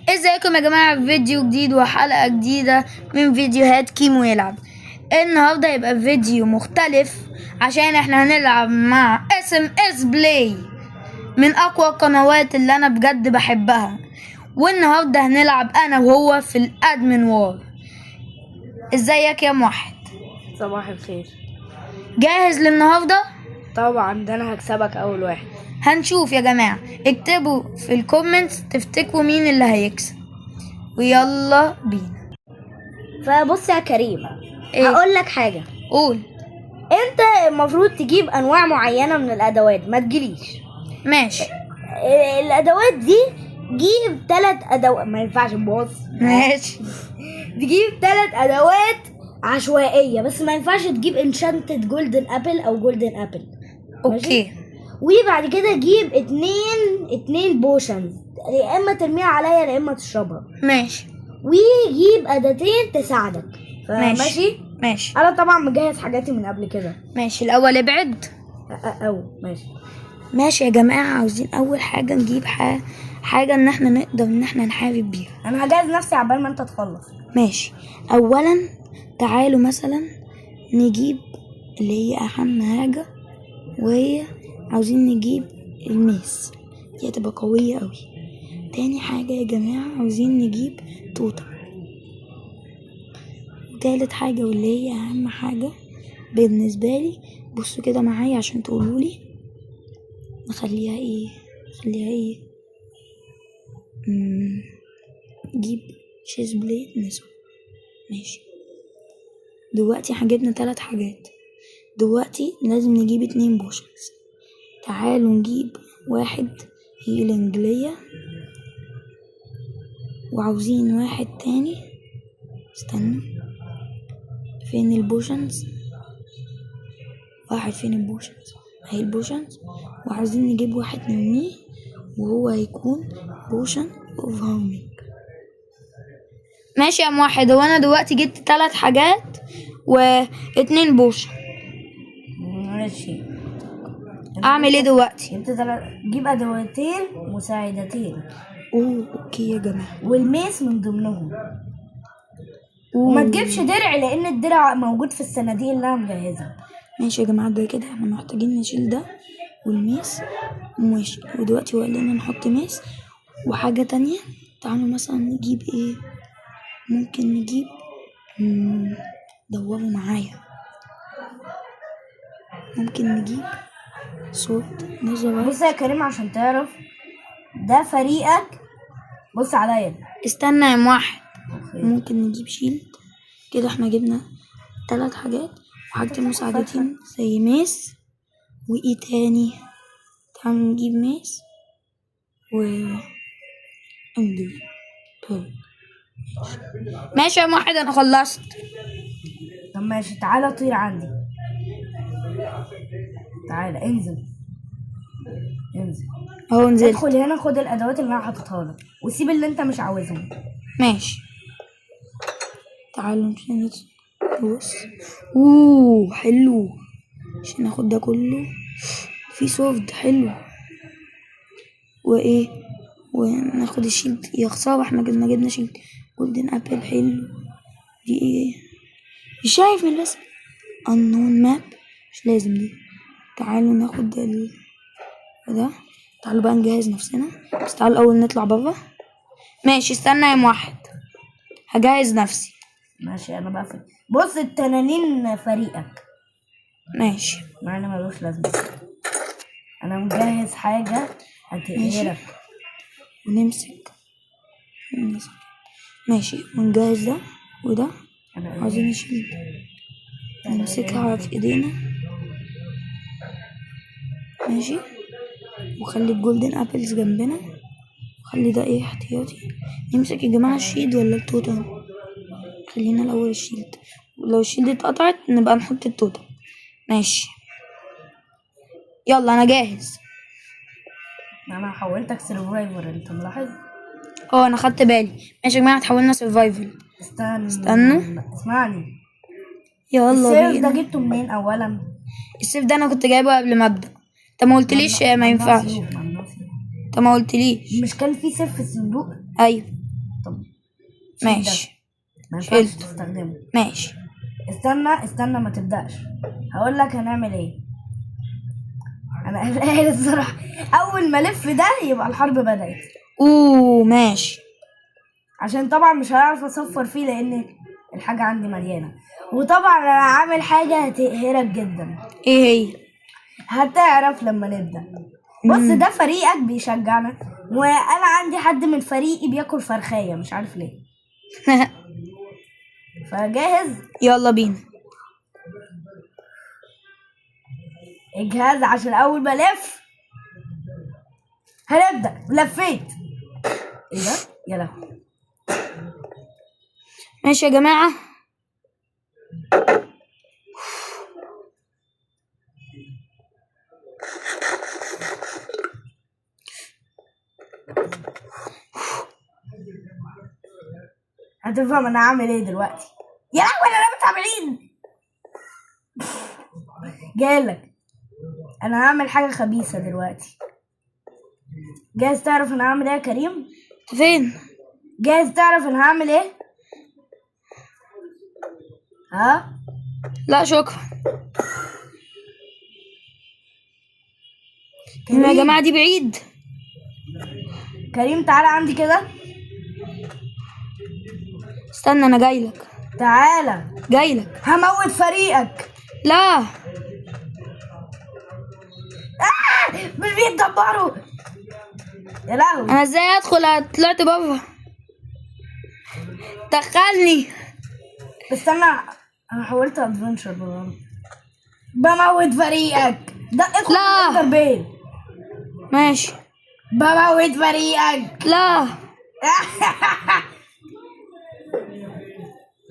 ازيكم يا جماعة في فيديو جديد وحلقة جديدة من فيديوهات كيمو يلعب. النهاردة هيبقى فيديو مختلف عشان احنا هنلعب مع SMS بلاي من اقوى القنوات اللي انا بجد بحبها، والنهاردة هنلعب انا وهو في الادمن وار. ازيك يا موحد؟ صباح الخير. جاهز للنهاردة؟ طبعا ده انا هكسبك اول واحد. هنشوف يا جماعة، اكتبوا في الكومنتس تفتكروا مين اللي هيكسب، ويلا بينا. فبص يا كريم، إيه؟ هقول لك حاجه. قول. انت المفروض تجيب انواع معينه من الادوات، ما تجيليش ماشي. الادوات دي. جيب 3 ادوات، ما ينفعش تبص. ماشي. تجيب 3 ادوات عشوائيه، بس ما ينفعش تجيب انشانتد جولدن ابل او جولدن ابل. اوكي. وبعد كده جيب اتنين بوشنز، يا اما ترميها عليا يا اما تشربها. ماشي. ويجيب اداتين تساعدك. ماشي. ماشي. انا طبعا مجهز حاجاتي من قبل كده. ماشي. الاول ابعد. ماشي. ماشي يا جماعة، عاوزين اول حاجة نجيب حاجة ان احنا نقدر ان احنا نحارب بيها. انا هجهز نفسي عبال ما انت تخلص. ماشي. اولا تعالوا مثلا نجيب اللي هي اهم حاجة، وهي عاوزين نجيب الميس، دي هتبقى قوية قوي. تاني حاجة يا جماعة عاوزين نجيب توتة. وتالت حاجة واللي هي اهم حاجة بالنسبة لي، بصوا كده معايا عشان تقولولي نخليها ايه. نجيب شيز بليد نسو. ماشي. دلوقتي احنا جبنا 3 حاجات، دلوقتي لازم نجيب 2 بوشنز. تعالوا نجيب 1 هيلينج ليا، وعاوزين 1 تاني. استنى، فين البوشنز؟ فين البوشنز؟ اهي البوشنز. وعاوزين نجيب 1 مني، وهو هيكون بوشن اوف هارمينج. ماشي يا موحد، هو انا دلوقتي جبت 3 حاجات و2 بوشن. ماشي. اعمل ايه دلوقتي؟ انت جيب ادواتين مساعدتين. اوكي يا جماعه، والميس من ضمنهم. وما تجيبش درع، لان الدرع موجود في الصناديق اللي انا مجهزها. ماشي يا جماعه، ده كده احنا محتاجين نشيل ده والميس. ماشي. ودلوقتي هو قال لنا نحط ميس وحاجه تانية. تعالوا مثلا نجيب ايه؟ ممكن نجيب دوروا معايا. ممكن نجيب صوت نظر. بص يا كريم عشان تعرف ده فريقك، بص عليا. استنى يا موحد. ممكن نجيب شيلد. كده احنا جبنا 3 حاجات وحاجتين مساعدتين زي ميس وايه تاني. تعالوا نجيب ميس و اندر بيرل. ماشي يا موحد، انا خلصت. طب ماشي، تعالى طير عندي. تعالى انزل اهو نزلت. ادخل هنا، خد الادوات اللي انا حاططها لك وسيب اللي انت مش عاوزهم. ماشي. تعالوا بص. حلو. عشان ناخد ده كله في سوفت حلو. وايه؟ وناخد الشيلد. يا خساره احنا جبنا شيلد جولدن ابل. حلو. دي ايه؟ مش شايف من الرسم. unknown ماب، مش لازم دي. تعالوا ناخد ده. تعالوا بقى نجهز نفسنا، بس تعالوا الاول نطلع بره. ماشي. استنى يا موحد، هجهز نفسي. ماشي. انا بقى بص، التنانين فريقك. ماشي. معنى ملوش لازمه. انا مجهز حاجه هتقهرك. ونمسك. ماشي. ونجهز ده وده. عاوزين نشيل نمسكها في ايدينا. ماشي. وخلي الجولدن ابلز جنبنا، وخلي ده ايه احتياطي. نمسك يا جماعه الشيلد ولا التوتم؟ خلينا الاول الشيلد، ولو الشيلد اتقطعت نبقى نحط التوتم. ماشي. يلا انا جاهز. انا حولتك سرفايفر، انت ملاحظ؟ انا خدت بالي. ماشي يا جماعه، اتحولنا سرفايفل. استنوا اسمعني. يلا السيف بينا. ده جبته منين اولا؟ السيف ده انا كنت جايبه قبل ما ابدا. انت ما قلتليش ما ينفعش. انت ما قلتليش. مش كان في سيف في الصندوق؟ ايوه طب ماشي. ما ينفعش شلت. تستخدمه. ماشي. استنى ما تبدأش. هقول لك هنعمل ايه. انا قلقان الصراحة. اول ما الف ده يبقى الحرب بدأت. ماشي. عشان طبعا مش هعرف اصفر فيه لان الحاجة عندي مليانة. وطبعا انا عامل حاجة هتقهرك جدا. ايه هي؟ هتعرف لما نبدأ. بص ده فريقك بيشجعنا، وانا عندي حد من فريقي بياكل فرخاية مش عارف ليه. فجاهز؟ يلا بينا. اجهز عشان اول ما الف هنبدأ. لفيت. ايه ده؟ يا لهوي. ماشي يا جماعة. هتفهم انا عامل ايه دلوقتي. يا لهوي انا متعملين. جايلك. انا هعمل حاجة خبيثة دلوقتي. جاهز تعرف انا هعمل ايه يا كريم؟ فين؟ جاهز تعرف انا هعمل ايه؟ ها؟ لا شكرا. يا جماعة دي بعيد. كريم تعالى عندي كده. استنى انا جايلك. تعالى. جايلك. هموت فريقك. لا. مش بيتدبروا. يا لهوي. انا ازاي ادخل؟ طلعت بره. دخلني. استنى انا حاولت ادفنشر بالغلط. بموت فريقك. ده ادخل لا. الانتربيل. ماشي. بموت فريقك. لا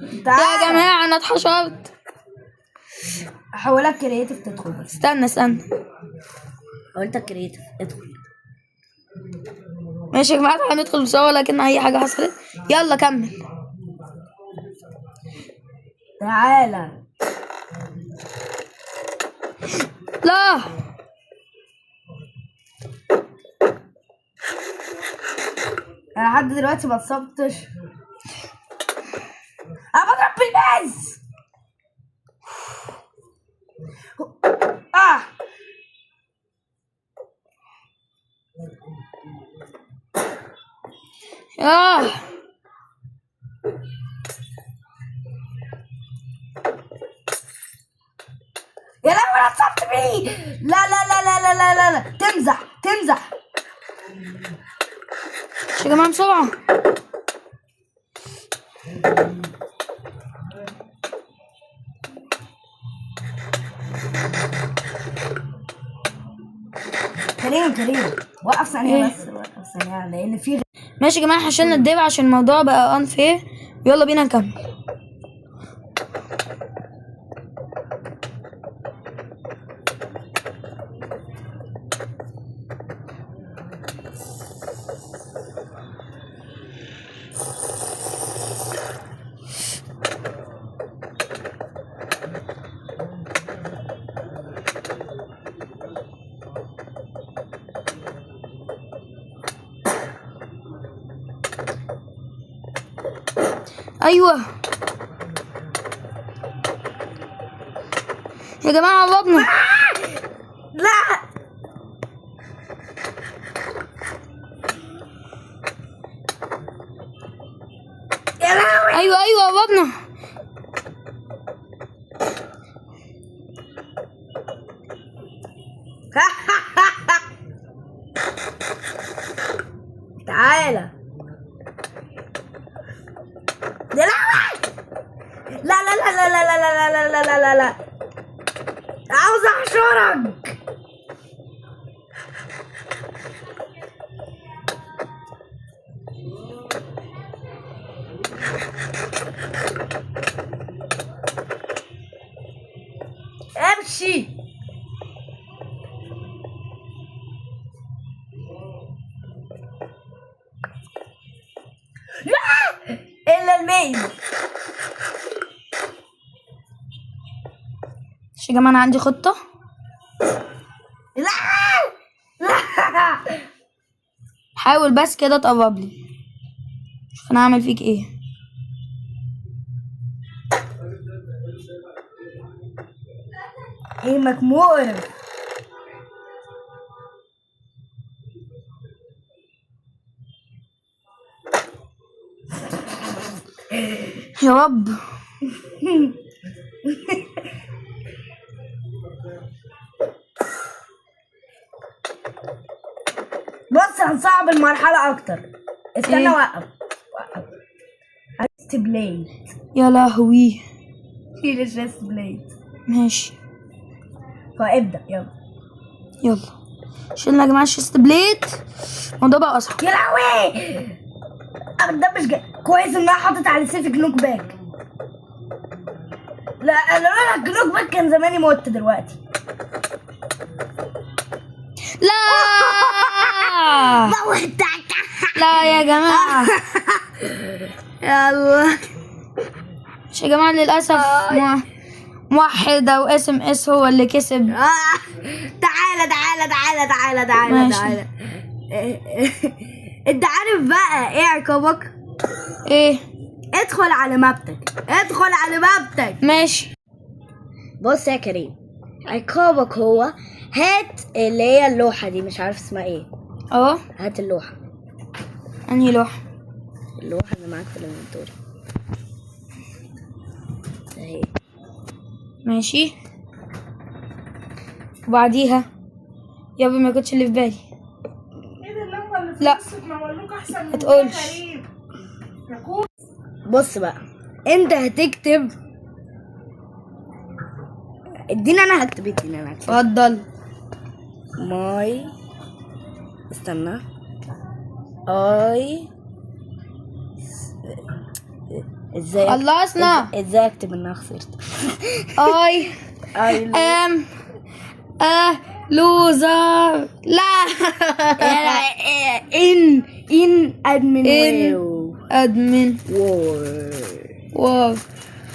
يا تعال. جماعة انا اتحشرت. احولك كرييتيف تدخل بس. استنى. حولتك كرييتيف ادخل. ماشي يا جماعة هندخل بسرعة لكن اي حاجة حصلت. يلا كمل. تعالى. لا. انا لحد دلوقتي ما اتصبتش. انا بضرب بالباز. ياه. يا لهوي انا اتصبت بيه. لا لا لا لا لا لا لا لا. تمزح. يا جماعة بسرعة. كريم وقف ثانية إيه؟ بس. وقف ثانية لأن في. ماشي يا جماعة عشان ندير عشان الموضوع بقى unfair. يلا بينا نكمل. ايوه يا جماعة قربنا. لا. يا لهوي. ايوه قربنا. تعالى. يا لهوي. لا لا لا لا لا لا لا لا لا لا لا. عاوز احشرك. امشي. لا الا الميز. يا جماعة انا عندي خطة. لا لا. حاول بس كده تقرب لي. شوف انا هعمل فيك ايه. ايمك مقرف. يا رب. بص هنصعب المرحلة أكتر. استنى إيه؟ وقف. ريست بليد. يا لهوي. شيل الريست بليد. ماشي فابدأ يلا. يلا. شيلنا يا جماعة الشيست بليت. الموضوع بقى أصعب. يا لهوي. ده مش جاي. كويس إن أنا حاطط على سيف جنوك باك. لا لولا الجنوك باك كان زماني مت دلوقتي. لا موتك. لا يا جماعة. يلا. مش يا جماعة للأسف موحد أو SMS هو اللي كسب. تعالى تعالى تعالى تعالى تعالى ماشي. تعالى. انت عارف بقى ايه عقابك؟ ايه؟ ادخل على مابتك. ادخل على مابتك. ماشي. بص يا كريم، عقابك هو هات اللي هي اللوحة دي، مش عارف اسمها ايه. اه هات اللوحة. انهي لوحة؟ اللوحة اللي معاك في الانفنتوري اهي. ماشي. وبعديها يابا ما كنتش اللي في بالي. لا ما تقولش. بص بقى انت هتكتب. اديني انا هكتب. اتفضل. ماي استنى. اي ازاي خلصنا. ازاي اكتب انها خسرت؟ I am a loser. لا. in admin admin واو.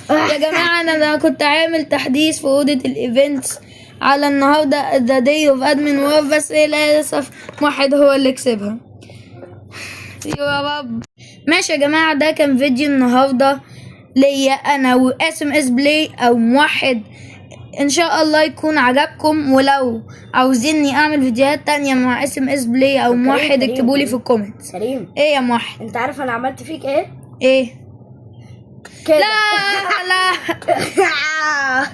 يا جماعة أنا كنت عامل تحديث في أوضة الإيفنتس على النهاردة the day of admin واو، بس للأسف واحد هو اللي كسبها. يا رب. ماشي يا جماعة، ده كان فيديو النهاردة ليا أنا و SMS بلاي أو موحد. إن شاء الله يكون عجبكم، ولو عاوزيني أعمل فيديوهات تانية مع SMS بلاي أو موحد اكتبولي في الكومنتس. كريم إيه يا موحد؟ انت عارف انا عملت فيك ايه؟ إيه؟ كده. لا لا.